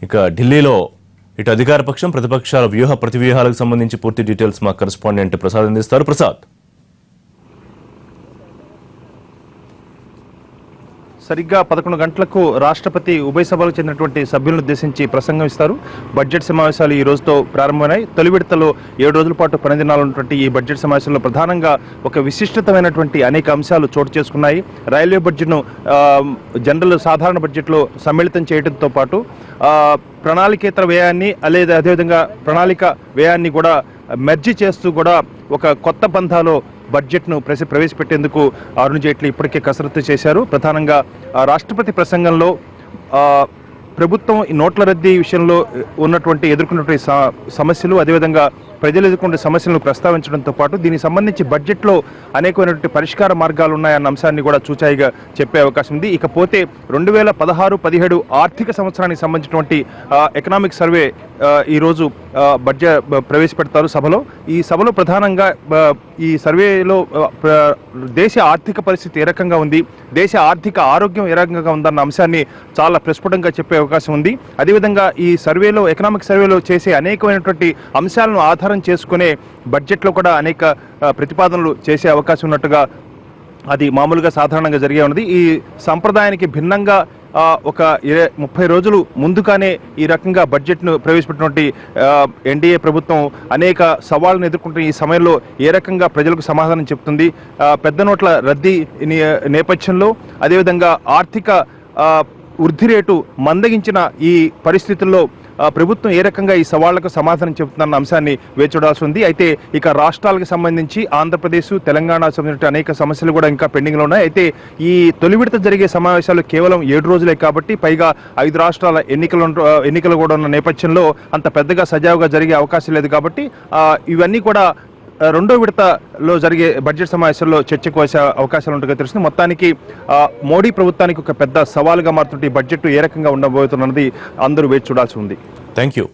ఇక ఢిల్లీలో ఇటు అధికార పక్షం ప్రతిపక్షాల వ్యూహ ప్రతివ్యూహాలకు సంబంధించి పూర్తి డీటెయిల్స్ మా కరెస్పాండెంట్ ప్రసాద్ అందిస్తారు. ప్రసాద్, సరిగ్గా 11 గంటలకు రాష్ట్రపతి ఉభయ సభలకు చెందినటువంటి సభ్యులను ఉద్దేశించి ప్రసంగం ఇస్తారు. బడ్జెట్ సమావేశాలు ఈ రోజుతో ప్రారంభమైనాయి. తొలి విడతలో 7 రోజుల పాటు పనిదినాలు ఉన్నటువంటి ఈ బడ్జెట్ సమావేశంలో ప్రధానంగా ఒక విశిష్టతమైనటువంటి అనేక అంశాలు చోటు చేసుకున్నాయి. రైల్వే బడ్జెట్ను జనరల్ సాధారణ బడ్జెట్లో సమ్మిళితం చేయడంతో పాటు ప్రణాళికేతర వ్యయాన్ని అదేవిధంగా ప్రణాళిక వ్యయాన్ని కూడా మెర్జీ చేస్తూ కూడా ఒక కొత్త పంథాలో బడ్జెట్ను ప్రవేశపెట్టేందుకు అరుణ్ జైట్లీ ఇప్పటికే కసరత్తు చేశారు. ప్రధానంగా రాష్ట్రపతి ప్రసంగంలో ప్రభుత్వం ఈ నోట్ల రద్దీ విషయంలో ఎదుర్కొన్నటువంటి సమస్యలు, అదేవిధంగా ప్రజలు ఎదుర్కొనే సమస్యలను ప్రస్తావించడంతో పాటు దీనికి సంబంధించి బడ్జెట్లో అనేకమైనటువంటి పరిష్కార మార్గాలు ఉన్నాయన్న అంశాన్ని కూడా చూచాయిగా చెప్పే అవకాశం ఉంది. ఇకపోతే 2016-17 ఆర్థిక సంవత్సరానికి సంబంధించినటువంటి ఎకనామిక్ సర్వే ఈరోజు బడ్జెట్ ప్రవేశపెడతారు సభలో. ఈ సభలో ప్రధానంగా ఈ సర్వేలో దేశ ఆర్థిక పరిస్థితి ఏ రకంగా ఉంది, దేశ ఆర్థిక ఆరోగ్యం ఏ రకంగా ఉందన్న అంశాన్ని చాలా ప్రస్ఫుటంగా చెప్పే అవకాశం ఉంది. అదేవిధంగా ఈ సర్వేలో ఎకనామిక్ సర్వేలో చేసే అనేకమైనటువంటి అంశాలను ఆధారం చేసుకునే బడ్జెట్లో కూడా అనేక ప్రతిపాదనలు చేసే అవకాశం ఉన్నట్టుగా అది మామూలుగా సాధారణంగా జరిగే ఉన్నది. ఈ సంప్రదాయానికి భిన్నంగా ఒక 30 రోజులు ముందుగానే ఈ రకంగా బడ్జెట్ను ప్రవేశపెట్టినటువంటి ఎన్డీఏ ప్రభుత్వం అనేక సవాళ్ళను ఎదుర్కొంటున్న ఈ సమయంలో ఏ రకంగా ప్రజలకు సమాధానం చెప్తుంది, పెద్ద నోట్ల రద్దీ నేపథ్యంలో అదేవిధంగా ఆర్థిక వృద్ధి రేటు మందగించిన ఈ పరిస్థితుల్లో ప్రభుత్వం ఏ రకంగా ఈ సవాళ్లకు సమాధానం చెబుతున్న అంశాన్ని వేచి చూడాల్సి ఉంది. అయితే ఇక రాష్ట్రాలకు సంబంధించి ఆంధ్రప్రదేశ్, తెలంగాణకు సంబంధించిన అనేక సమస్యలు కూడా ఇంకా పెండింగ్లో ఉన్నాయి. అయితే ఈ తొలి విడత జరిగే సమావేశాలు కేవలం 7 రోజులే కాబట్టి, పైగా 5 రాష్ట్రాల ఎన్నికలు కూడా ఉన్న నేపథ్యంలో అంత పెద్దగా సజావుగా జరిగే అవకాశం లేదు కాబట్టి ఇవన్నీ కూడా రెండో విడతలో జరిగే బడ్జెట్ సమావేశంలో చర్చకు వచ్చే అవకాశాలు ఉంటుందిగా తెలుస్తుంది. మొత్తానికి మోడీ ప్రభుత్వానికి ఒక పెద్ద సవాలుగా మారుతుంటే బడ్జెట్ ఏ రకంగా ఉండబోతున్నది అందరూ వేచి చూడాల్సి ఉంది. Thank you.